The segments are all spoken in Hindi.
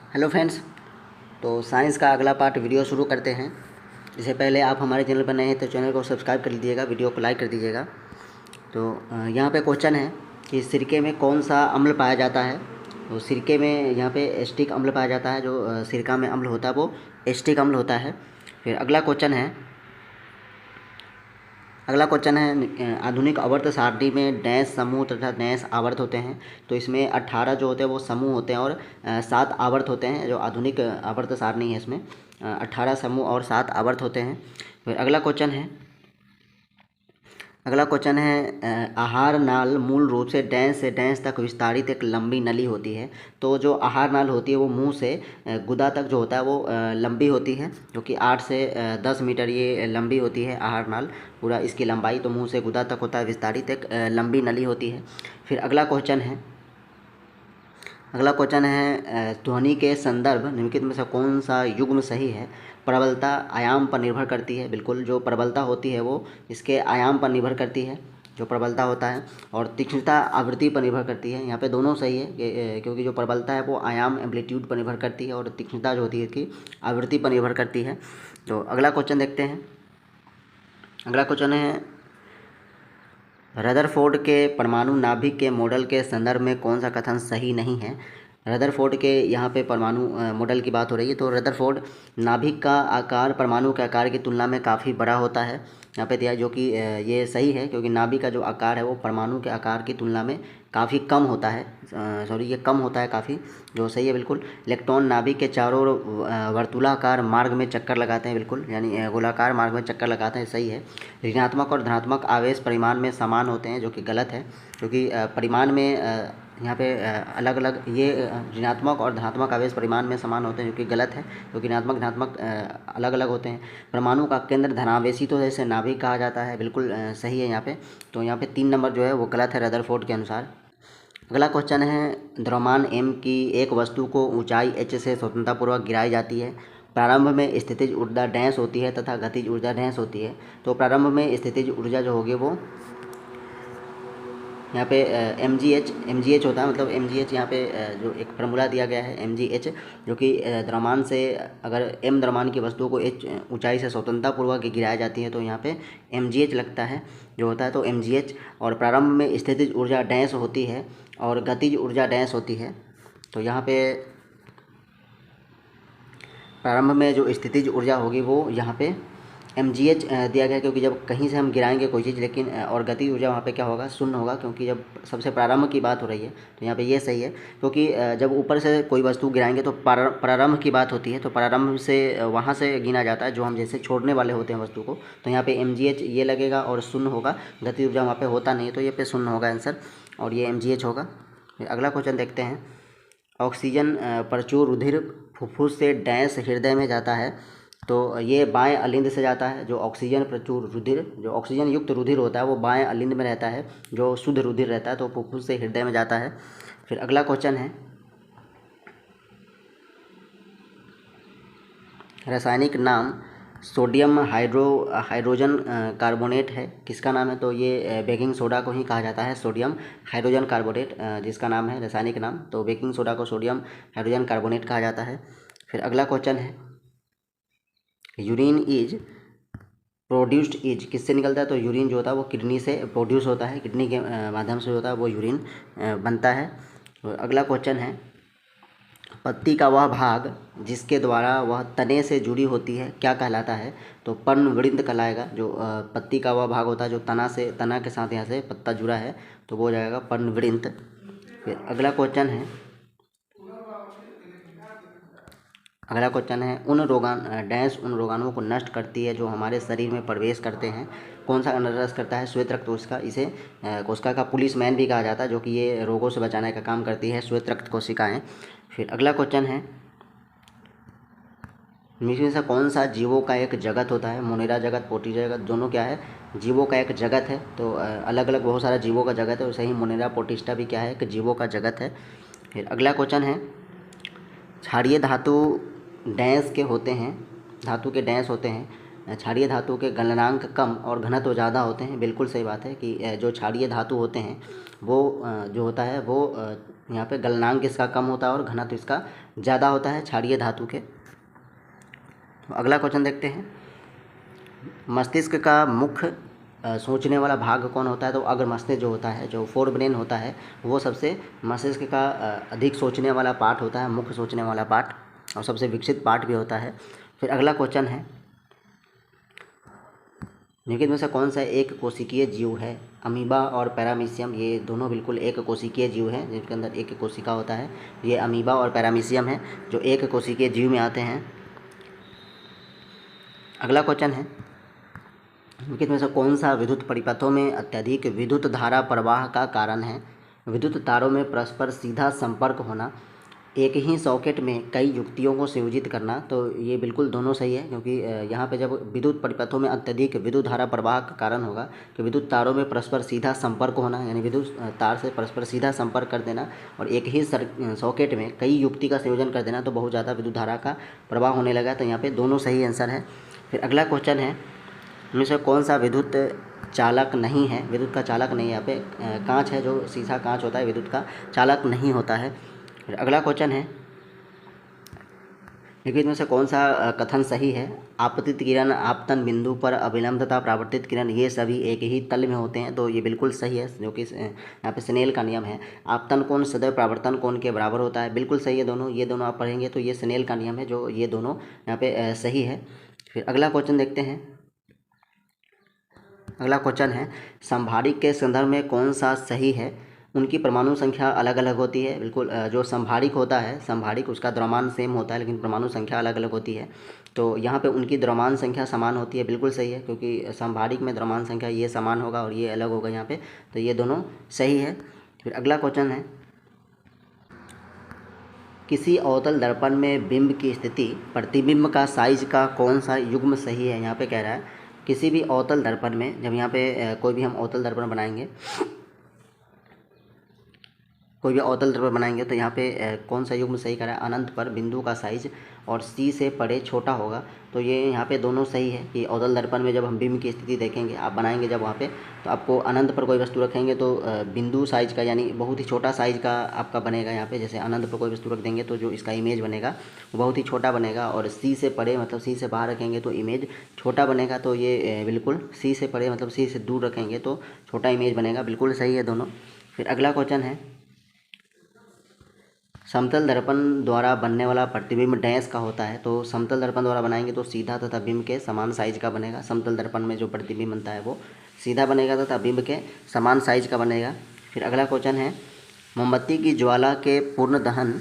Hello friends. तो साइंस का अगला पार्ट वीडियो शुरू करते हैं। इससे पहले आप हमारे चैनल पर नए हैं तो चैनल को सब्सक्राइब कर लीजिएगा, वीडियो को लाइक कर दीजिएगा। तो यहाँ पे क्वेश्चन है कि सिरके में कौन सा अम्ल पाया जाता है। तो सिरके में यहाँ पे एस्टिक अम्ल पाया जाता है। जो सिरका में अम्ल होता है वो एस्टिक अम्ल होता है। फिर अगला क्वेश्चन है आधुनिक आवर्त सारणी में डैश समूह तथा डैश आवर्त होते हैं। तो इसमें 18 जो होते हैं वो समूह होते हैं और 7 आवर्त होते हैं। जो आधुनिक आवर्त सारणी है इसमें 18 समूह और 7 आवर्त होते हैं। फिर अगला क्वेश्चन है आहार नाल मूल रूप से डैश से डैश तक विस्तारित एक लंबी नली होती है। तो जो आहार नाल होती है वो मुंह से गुदा तक जो होता है वो लंबी होती है, जो कि 8 से 10 मीटर ये लंबी होती है आहार नाल। पूरा इसकी लंबाई तो मुंह से गुदा तक होता है, विस्तारित एक लंबी नली होती है। फिर अगला क्वेश्चन है ध्वनि के संदर्भ निम्नलिखित में से कौन सा युग्म सही है। प्रबलता आयाम पर निर्भर करती है। बिल्कुल, जो प्रबलता होती है वो इसके आयाम पर निर्भर करती है, जो प्रबलता होता है। और तीक्ष्णता आवृत्ति पर निर्भर करती है। यहाँ पे दोनों सही है क्योंकि जो प्रबलता है वो आयाम एम्पलीट्यूड पर निर्भर करती है और तीक्ष्णता जो होती है इसकी आवृत्ति पर निर्भर करती है। तो अगला क्वेश्चन देखते हैं। अगला क्वेश्चन है रदरफोर्ड के परमाणु नाभिक के मॉडल के संदर्भ में कौन सा कथन सही नहीं है। रदरफोर्ड के यहाँ पे परमाणु मॉडल की बात हो रही है। तो रदरफोर्ड नाभिक का आकार परमाणु के आकार की तुलना में काफ़ी बड़ा होता है। यहाँ पे दिया जो कि ये सही है क्योंकि नाभिक का जो आकार है वो परमाणु के आकार की तुलना में काफ़ी कम होता है। ये कम होता है काफ़ी, जो सही है बिल्कुल। इलेक्ट्रॉन नाभिक के चारों ओर वर्तुलाकार मार्ग में चक्कर लगाते हैं, बिल्कुल, यानी गोलाकार मार्ग में चक्कर लगाते हैं, सही है। ऋणात्मक और धनात्मक आवेश परिमाण में समान होते हैं, जो कि गलत है क्योंकि परिमाण में यहाँ पे अलग अलग ये ऋणात्मक और धनात्मक आवेश परिमाण में समान होते हैं, जो कि गलत है क्योंकि ऋणात्मक धनात्मक अलग अलग होते हैं। परमाणु का केंद्र धनावेशी तो जैसे नाभिक कहा जाता है, बिल्कुल सही है यहाँ पे। तो यहाँ पे 3 नंबर जो है वो गलत है रदरफोर्ड के अनुसार। अगला क्वेश्चन है द्रव्यमान m की एक वस्तु को ऊंचाई h से स्वतंत्रतापूर्वक गिराई जाती है। प्रारंभ में स्थितिज ऊर्जा डैश होती है तथा गतिज ऊर्जा डैश होती है। तो प्रारंभ में स्थितिज ऊर्जा जो होगी वो यहाँ पे एम जी एच होता है। मतलब एम जी एच यहाँ पे जो एक फार्मूला दिया गया है एम जी एच, जो कि द्रव्यमान से अगर m द्रव्यमान की वस्तु को h ऊंचाई से स्वतंत्रतापूर्वक गिराई जाती है तो यहाँ पे एम जी एच लगता है जो होता है। तो एम जी एच और प्रारंभ में स्थितिज ऊर्जा डैश होती है और गतिज ऊर्जा डैश होती है। तो यहाँ पे प्रारंभ में जो स्थितिज ऊर्जा होगी वो यहाँ पे एम जी एच दिया गया क्योंकि जब कहीं से हम गिराएंगे कोई चीज़, लेकिन और गति ऊर्जा वहाँ पे क्या होगा, शून्य होगा, क्योंकि जब सबसे प्रारंभ की बात हो रही है। तो यहाँ पे ये सही है क्योंकि जब ऊपर से कोई वस्तु गिराएंगे तो प्रारंभ की बात होती है। तो प्रारंभ से वहाँ से गिना जाता है जो हम जैसे छोड़ने वाले होते हैं वस्तु को। तो यहाँ पे एम जी एच ये लगेगा और शून्य होगा, गति ऊर्जा वहाँ पर होता नहीं है, तो ये पे शून्य होगा आंसर और ये एम जी एच होगा। अगला क्वेश्चन देखते हैं। ऑक्सीजन प्रचुर रुधिर फुफ्फुस से डैश हृदय में जाता है। तो ये बाएं अलिंद से जाता है। जो ऑक्सीजन प्रचुर रुधिर, जो ऑक्सीजन युक्त रुधिर होता है वो बाएं अलिंद में रहता है, जो शुद्ध रुधिर रहता है, तो फुफ्फुस से हृदय में जाता है। फिर अगला क्वेश्चन है रासायनिक नाम सोडियम हाइड्रोजन कार्बोनेट है, किसका नाम है। तो ये बेकिंग सोडा को ही कहा जाता है सोडियम हाइड्रोजन कार्बोनेट, जिसका नाम है रासायनिक नाम। तो बेकिंग सोडा को सोडियम हाइड्रोजन कार्बोनेट कहा जाता है। फिर अगला क्वेश्चन है यूरिन इज प्रोड्यूस्ड इज किससे निकलता है। तो यूरिन जो होता है वो किडनी से प्रोड्यूस होता है, किडनी के माध्यम से होता है वो यूरिन बनता है। और अगला क्वेश्चन है पत्ती का वह भाग जिसके द्वारा वह तने से जुड़ी होती है क्या कहलाता है। तो पर्णवृंत कहलाएगा। जो पत्ती का वह भाग होता है जो तना के साथ यहाँ से पत्ता जुड़ा है तो वो हो जाएगा पर्णवृंत। फिर अगला क्वेश्चन है उन रोगाणुओं को नष्ट करती है जो हमारे शरीर में प्रवेश करते हैं। कौन सा नष्ट करता है। श्वेत रक्त कोशिका, इसे कोशिका का पुलिसमैन भी कहा जाता है, जो कि ये रोगों से बचाने का काम करती है श्वेत रक्त कोशिकाएं। फिर अगला क्वेश्चन है इनमें से कौन सा जीवों का एक जगत होता है। मोनेरा जगत, पोटी जगत, दोनों क्या है, जीवों का एक जगत है। तो अलग अलग बहुत सारा जीवों का जगत है, वैसे ही मोनेरा पोटिस्टा भी क्या है, एक जीवों का जगत है। फिर अगला क्वेश्चन है क्षारीय धातु डैश के होते हैं, धातु के डैश होते हैं। क्षारीय धातु के गलनांक कम और घनत्व ज़्यादा होते हैं। बिल्कुल सही बात है कि जो क्षारीय धातु होते हैं वो जो होता है वो यहाँ पे गलनांक इसका कम होता है और घनत्व इसका ज़्यादा होता है क्षारीय धातु के। अगला क्वेश्चन देखते हैं, मस्तिष्क का मुख्य सोचने वाला भाग कौन होता है? तो अगर मस्तिष्क जो होता है, जो फोर ब्रेन होता है, वो सबसे मस्तिष्क का अधिक सोचने वाला पार्ट होता है, मुख्य सोचने वाला पार्ट, और सबसे विकसित पार्ट भी होता है। फिर अगला क्वेश्चन है, निम्नलिखित में से कौन सा एक कोशिकीय जीव है? अमीबा और पैरामीशियम, ये दोनों बिल्कुल एक कोशिकीय जीव हैं जिनके अंदर एक कोशिका होता है। ये अमीबा और पैरामीशियम है जो एक कोशिकीय जीव में आते हैं। अगला क्वेश्चन है, निम्नलिखित में से कौन सा विद्युत परिपथों में अत्यधिक विद्युत धारा प्रवाह का कारण है? विद्युत तारों में परस्पर सीधा संपर्क होना, एक ही सॉकेट में कई युक्तियों को संयोजित करना। तो ये बिल्कुल दोनों सही है, क्योंकि यहाँ पे जब विद्युत परिपथों में अत्यधिक विद्युत धारा प्रवाह का कारण होगा कि विद्युत तारों में परस्पर सीधा संपर्क होना, यानी विद्युत तार से परस्पर सीधा संपर्क कर देना और एक ही सॉकेट में कई युक्ति का संयोजन कर देना, तो बहुत ज़्यादा विद्युत धारा का प्रवाह होने लगा। तो यहाँ पर दोनों सही आंसर है। फिर अगला क्वेश्चन है, इनमें से कौन सा विद्युत चालक नहीं है? विद्युत का चालक नहीं है। यहाँ पे कांच है, जो शीशा कांच होता है, विद्युत का चालक नहीं होता है। फिर अगला क्वेश्चन है, निम्नलिखित में से कौन सा कथन सही है? आपतित किरण, आपतन बिंदु पर अभिलंब तथा परावर्तित किरण ये सभी एक ही तल में होते हैं। तो ये बिल्कुल सही है, जो कि यहाँ पे स्नेल का नियम है। आपतन कोण सदैव परावर्तन कोण के बराबर होता है। बिल्कुल सही है दोनों, ये दोनों आप पढ़ेंगे तो ये स्नेल का नियम है, जो ये दोनों यहाँ पे सही है। फिर अगला क्वेश्चन देखते हैं। अगला क्वेश्चन है, संभारिक के संदर्भ में कौन सा सही है? उनकी परमाणु संख्या अलग अलग होती है। बिल्कुल, जो संभारिक होता है, संभारिक उसका द्रव्यमान सेम होता है लेकिन परमाणु संख्या अलग अलग होती है। तो यहाँ पे उनकी द्रव्यमान संख्या समान होती है। बिल्कुल सही है, क्योंकि संभारिक में द्रव्यमान संख्या ये समान होगा और ये अलग होगा यहाँ पे, तो ये दोनों सही है। फिर अगला क्वेश्चन है, किसी अवतल दर्पण में बिंब की स्थिति प्रतिबिंब का साइज का कौन सा युग्म सही है? यहाँ पे कह रहा है किसी भी अवतल दर्पण में, जब यहाँ पे कोई भी हम अवतल दर्पण बनाएंगे, तो यहाँ पे कौन सा युग्म सही करा है? अनंत पर बिंदु का साइज और सी से परे छोटा होगा। तो ये यहाँ पे दोनों सही है कि अवतल दर्पण में जब हम बिंब की स्थिति देखेंगे, आप बनाएंगे जब वहाँ पे, तो आपको अनंत पर कोई वस्तु रखेंगे तो बिंदु साइज का, यानी बहुत ही छोटा साइज का आपका बनेगा। यहाँ पे जैसे अनंत पर कोई वस्तु रख देंगे तो जो इसका इमेज बनेगा वो बहुत ही छोटा बनेगा, और सी से परे मतलब सी से बाहर रखेंगे तो इमेज छोटा बनेगा। तो ये बिल्कुल सी से परे मतलब सी से दूर रखेंगे तो छोटा इमेज बनेगा। बिल्कुल सही है दोनों। फिर अगला क्वेश्चन है, समतल दर्पण द्वारा बनने वाला प्रतिबिंब डैश का होता है? तो समतल दर्पण द्वारा बनाएंगे तो सीधा तथा बिंब के समान साइज का बनेगा। समतल दर्पण में जो प्रतिबिंब बनता है वो सीधा बनेगा तथा बिंब के समान साइज का बनेगा। फिर अगला क्वेश्चन है, मोमबत्ती की ज्वाला के पूर्ण दहन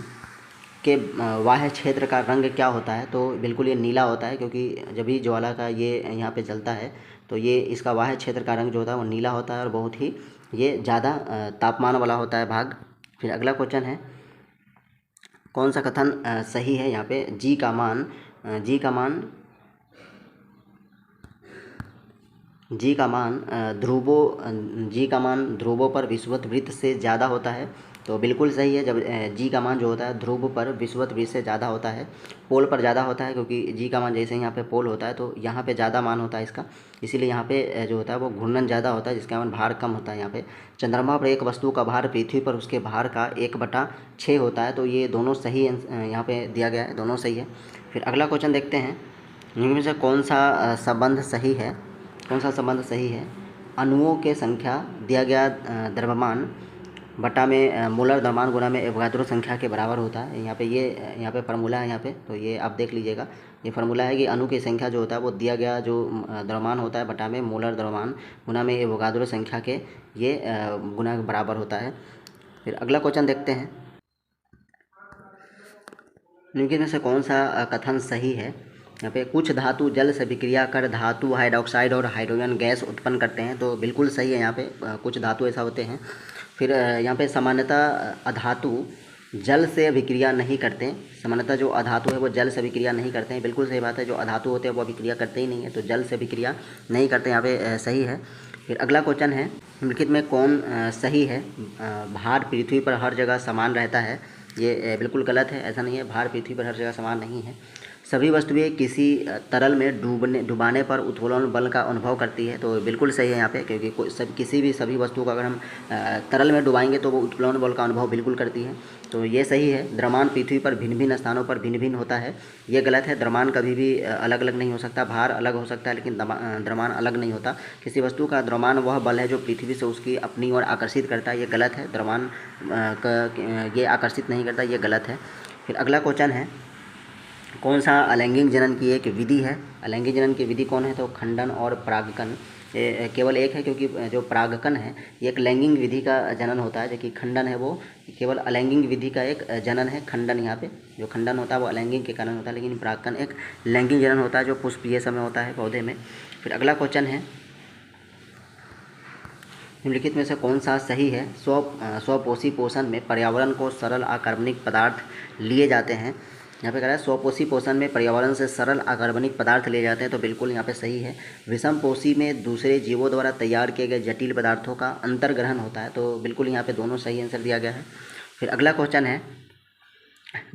के बाह्य क्षेत्र का रंग क्या होता है? तो बिल्कुल ये नीला होता है, क्योंकि जब भी ज्वाला का ये यहाँ पे जलता है तो ये इसका बाह्य क्षेत्र का रंग जो होता है वो नीला होता है और बहुत ही ये ज़्यादा तापमान वाला होता है भाग। फिर अगला क्वेश्चन है, कौन सा कथन सही है? यहाँ पे जी का मान ध्रुवों पर विषुवत वृत्त से ज़्यादा होता है। तो बिल्कुल सही है, जब जी का मान जो होता है ध्रुव पर विषुवत वृत्त से ज़्यादा होता है, पोल पर ज़्यादा होता है, क्योंकि जी का मान जैसे यहाँ पे पोल होता है तो यहाँ पे ज़्यादा मान होता है इसका, इसीलिए यहाँ पे जो होता है वो घूर्णन ज़्यादा होता है, जिसका मान भार कम होता है। यहाँ पे चंद्रमा पर एक वस्तु का भार पृथ्वी पर उसके भार का 1/6 होता है। तो ये दोनों सही यहाँ पे दिया गया है, दोनों सही है। फिर अगला क्वेश्चन देखते हैं, इनमें से कौन सा संबंध सही है? अणुओं के संख्या दिया गया द्रव्यमान बटा में मोलर द्रव्यमान गुना में एवोगाद्रो संख्या के बराबर होता है। यहाँ पे फार्मूला है यहाँ पे, तो ये आप देख लीजिएगा। ये फार्मूला है कि अणु की संख्या जो होता है वो दिया गया जो द्रव्यमान होता है बटा में मोलर द्रव्यमान गुना में एवोगाद्रो संख्या के ये गुना के बराबर होता है। फिर अगला क्वेश्चन देखते हैं, निम्नलिखित में से कौन सा कथन सही है? यहाँ पे कुछ धातु जल से विक्रिया कर धातु हाइड्रोक्साइड और हाइड्रोजन गैस उत्पन्न करते हैं। तो बिल्कुल सही है, यहाँ पे कुछ धातु ऐसा होते हैं। फिर यहाँ पे सामान्यतः अधातु जल से अभिक्रिया नहीं करते। सामान्यतः जो अधातु है वो जल से अभिक्रिया नहीं करते हैं। बिल्कुल सही बात है, जो अधातु होते हैं वो अभिक्रिया करते ही नहीं है, तो जल से अभिक्रिया नहीं करते, यहाँ पे सही है। फिर अगला क्वेश्चन है, निम्नलिखित में कौन सही है? भार पृथ्वी पर हर जगह समान रहता है। ये बिल्कुल गलत है, ऐसा नहीं है, भार पृथ्वी पर हर जगह समान नहीं है। सभी वस्तुएं किसी तरल में डुबाने पर उत्तोलन बल का अनुभव करती है। तो बिल्कुल सही है यहाँ पे, क्योंकि कोई सभी वस्तुओं को अगर हम तरल में डुबाएंगे तो वो उत्तोलन बल का अनुभव बिल्कुल करती है। तो ये सही है। द्रव्यमान पृथ्वी पर भिन्न भिन्न स्थानों पर भिन्न भिन्न होता है, ये गलत है। द्रव्यमान कभी भी अलग अलग नहीं हो सकता। भार अलग हो सकता है लेकिन द्रव्यमान अलग नहीं होता। किसी वस्तु का द्रव्यमान वह बल है जो पृथ्वी से उसकी अपनी ओर आकर्षित करता है, ये गलत है। द्रव्यमान ये आकर्षित नहीं करता, ये गलत है। फिर अगला क्वेश्चन है, कौन सा अलैंगिक जनन की एक विधि है? अलैंगिक जनन की विधि कौन है? तो खंडन और परागकन। ये केवल एक है, क्योंकि जो परागकन है ये एक लैंगिक विधि का जनन होता है, जबकि खंडन है वो केवल अलैंगिक विधि का एक जनन है। खंडन यहाँ पे जो खंडन होता है वो अलैंगिक के कारण होता है, लेकिन परागकन एक लैंगिक जनन होता है जो पुष्पीय समय होता है पौधे में। फिर अगला क्वेश्चन है, निम्नलिखित में से कौन सा सही है? स्वपोषी पोषण में पर्यावरण को सरल अकार्बनिक पदार्थ लिए जाते हैं। यहाँ पे कह रहा है स्वपोषी पोषण में पर्यावरण से सरल अकार्बनिक पदार्थ लिए जाते हैं, तो बिल्कुल यहाँ पे सही है। विषम पोषी में दूसरे जीवों द्वारा तैयार किए गए जटिल पदार्थों का अंतर्ग्रहण होता है, तो बिल्कुल यहाँ पे दोनों सही आंसर दिया गया है। फिर अगला क्वेश्चन है,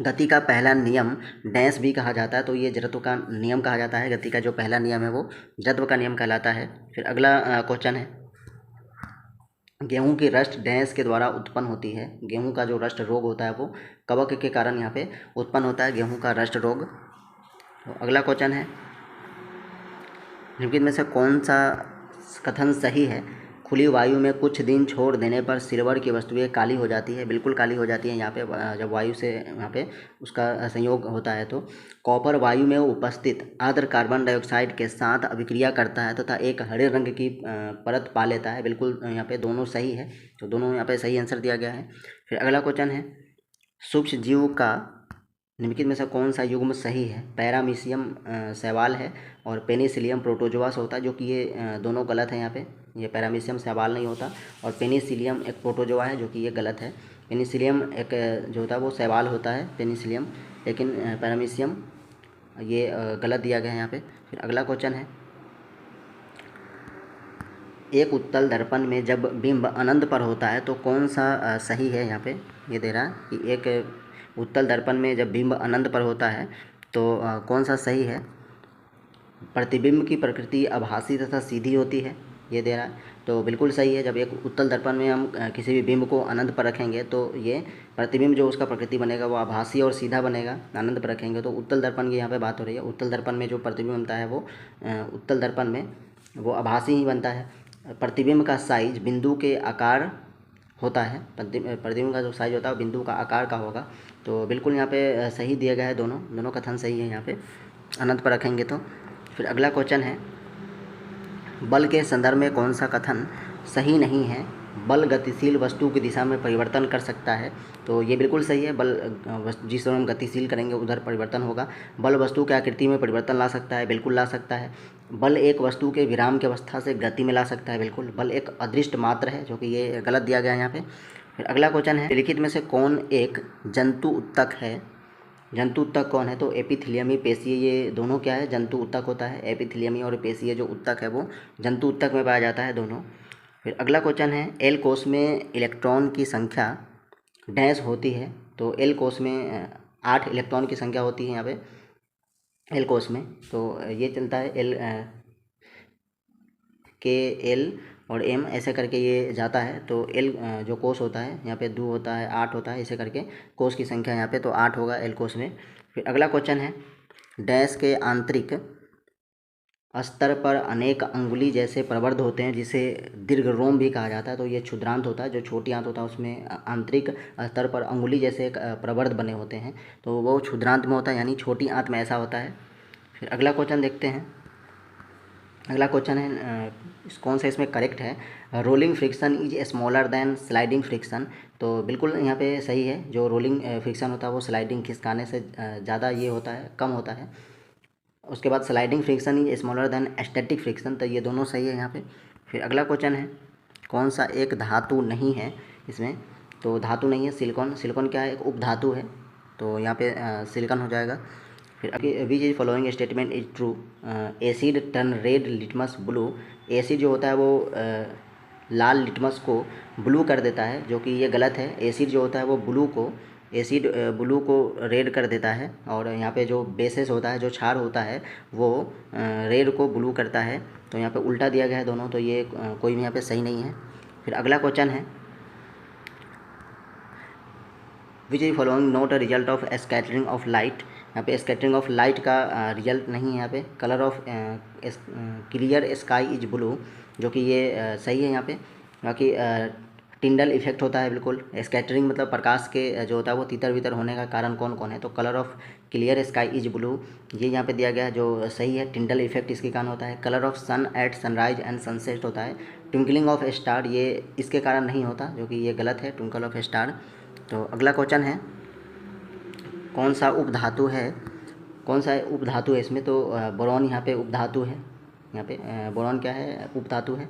गति का पहला नियम डैश भी कहा जाता है, तो ये जड़त्व का नियम कहा जाता है। गति का जो पहला नियम है वो जड़त्व का नियम कहलाता है। फिर अगला क्वेश्चन है, गेहूं की रस्ट डैश के द्वारा उत्पन्न होती है। गेहूं का जो रस्ट रोग होता है वो कवक के कारण यहाँ पे उत्पन्न होता है, गेहूं का रस्ट रोग। तो अगला क्वेश्चन है, निम्नलिखित में से कौन सा कथन सही है? खुली वायु में कुछ दिन छोड़ देने पर सिल्वर की वस्तुएं काली हो जाती है। बिल्कुल काली हो जाती है यहाँ पे, जब वायु से यहाँ पे उसका संयोग होता है। तो कॉपर वायु में उपस्थित आर्द्र कार्बन डाइऑक्साइड के साथ अभिक्रिया करता है तथा एक हरे रंग की परत पा लेता है। बिल्कुल यहाँ पे दोनों सही है, तो दोनों यहाँ पे सही आंसर दिया गया है। फिर अगला क्वेश्चन है, सूक्ष्म जीव का निम्नलिखित में से कौन सा युग्म सही है? पैरामीशियम शैवाल है और पेनिसिलियम प्रोटोजोआ होता है, जो कि ये दोनों गलत है। यहाँ पे ये पैरामीशियम शैवाल नहीं होता, और पेनिसिलियम एक प्रोटोजोआ है, जो कि ये गलत है। पेनिसिलियम एक जो होता है वो शैवाल होता है पेनिसिलियम, लेकिन पैरामीशियम ये गलत दिया गया है यहाँ पे। फिर अगला क्वेश्चन है, एक उत्तल दर्पण में जब बिंब अनंत पर होता है तो कौन सा सही है? यहाँ पे ये दे रहा है कि एक उत्तल दर्पण में जब बिंब अनंत पर होता है तो कौन सा सही है? प्रतिबिंब की प्रकृति आभासी तथा सीधी होती है, ये दे रहा है, तो बिल्कुल सही है। जब एक उत्तल दर्पण में हम किसी भी बिंब को अनंत पर रखेंगे तो ये प्रतिबिंब जो उसका प्रकृति बनेगा वो आभासी और सीधा बनेगा। अनंत पर रखेंगे तो उत्तल दर्पण की यहाँ पे बात हो रही है। उत्तल दर्पण में जो प्रतिबिंब बनता है वो उत्तल दर्पण में वो आभासी ही बनता है। प्रतिबिंब का साइज बिंदु के आकार होता है। प्रतिबिंब का जो साइज होता है वो बिंदु का आकार का होगा, तो बिल्कुल यहाँ पे सही दिया गया है। दोनों कथन सही है यहाँ पे अनंत पर रखेंगे तो। फिर अगला क्वेश्चन है, बल के संदर्भ में कौन सा कथन सही नहीं है? बल गतिशील वस्तु की दिशा में परिवर्तन कर सकता है, तो ये बिल्कुल सही है। बल जिस समय हम गतिशील करेंगे उधर परिवर्तन होगा। बल वस्तु की आकृति में परिवर्तन ला सकता है, बिल्कुल ला सकता है। बल एक वस्तु के विराम की अवस्था से गति में ला सकता है, बिल्कुल। बल एक अदृष्ट मात्र है, जो कि ये गलत दिया गया है यहाँ पे। फिर अगला क्वेश्चन है, लिखित में से कौन एक जंतु उत्तक है? जंतु उत्तक कौन है? तो एपिथेलियमी पेशीय, ये दोनों क्या है? जंतु उत्तक होता है। एपिथेलियमी और पेशीय जो उत्तक है वो जंतु उत्तक में पाया जाता है दोनों। फिर अगला क्वेश्चन है, एल कोश में इलेक्ट्रॉन की संख्या डैश होती है, तो एल कोश में 8 इलेक्ट्रॉन की संख्या होती है यहाँ पे एल कोश में। तो ये चलता है एल के एल और एम ऐसे करके ये जाता है। तो एल जो कोश होता है यहाँ पे 2 होता है, 8 होता है, ऐसे करके कोश की संख्या यहाँ पे तो 8 होगा एल कोश में। फिर अगला क्वेश्चन है, डैश के आंतरिक स्तर पर अनेक अंगुली जैसे प्रवर्ध होते हैं, जिसे दीर्घ रोम भी कहा जाता है, तो ये क्षुद्रांत होता है। जो छोटी आंत होता है उसमें आंतरिक स्तर पर अंगुली जैसे प्रवर्ध बने होते हैं, तो वो क्षुद्रांत में होता है, यानी छोटी आंत में ऐसा होता है। फिर अगला क्वेश्चन देखते हैं। अगला क्वेश्चन है, कौन सा इसमें करेक्ट है? Rolling friction is smaller than sliding friction, तो बिल्कुल यहाँ पे सही है। जो रोलिंग फ्रिक्शन होता है वो स्लाइडिंग खिसकाने से ज़्यादा ये होता है, कम होता है। उसके बाद sliding friction is smaller than static friction, तो ये दोनों सही है यहाँ पे। फिर अगला क्वेश्चन है, कौन सा एक धातु नहीं है इसमें? तो धातु नहीं है सिलिकॉन। सिलिकॉन क्या है? एक उपधातु है, तो यहाँ पे सिलिकॉन हो जाएगा। फिर अभी which is following statement is true? Asset turn red litmus blue, acid जो होता है वो लाल लिटमस को ब्लू कर देता है, जो कि ये गलत है। एसिड जो होता है वो ब्लू को एसिड ब्लू को रेड कर देता है, और यहाँ पे जो बेसिस होता है, जो क्षार होता है, वो रेड को ब्लू करता है। तो यहाँ पे उल्टा दिया गया है दोनों, तो ये कोई भी यहाँ पे सही नहीं है। फिर अगला क्वेश्चन है, which is following not a result of scattering of light. यहाँ पे स्कैटरिंग ऑफ लाइट का रिजल्ट नहीं है यहाँ पे। Colour of clear sky is blue, जो कि ये सही है यहाँ पे। बाकी टिंडल इफेक्ट होता है बिल्कुल। स्कैटरिंग मतलब प्रकाश के जो होता है वो तितर बितर होने का कारण कौन कौन है, तो colour of clear sky is blue ये यहाँ पे दिया गया है जो सही है। टिंडल इफेक्ट इसके कारण होता है। Colour of sun at sunrise and sunset होता है। ट्विंकलिंग ऑफ स्टार ये इसके कारण नहीं होता, जो कि ये गलत है, ट्विंकल ऑफ स्टार। तो अगला क्वेश्चन है, कौन सा उपधातु है, कौन सा उपधातु है इसमें, तो बोरॉन यहाँ पे उपधातु है। यहाँ पे बोरॉन क्या है, उपधातु है।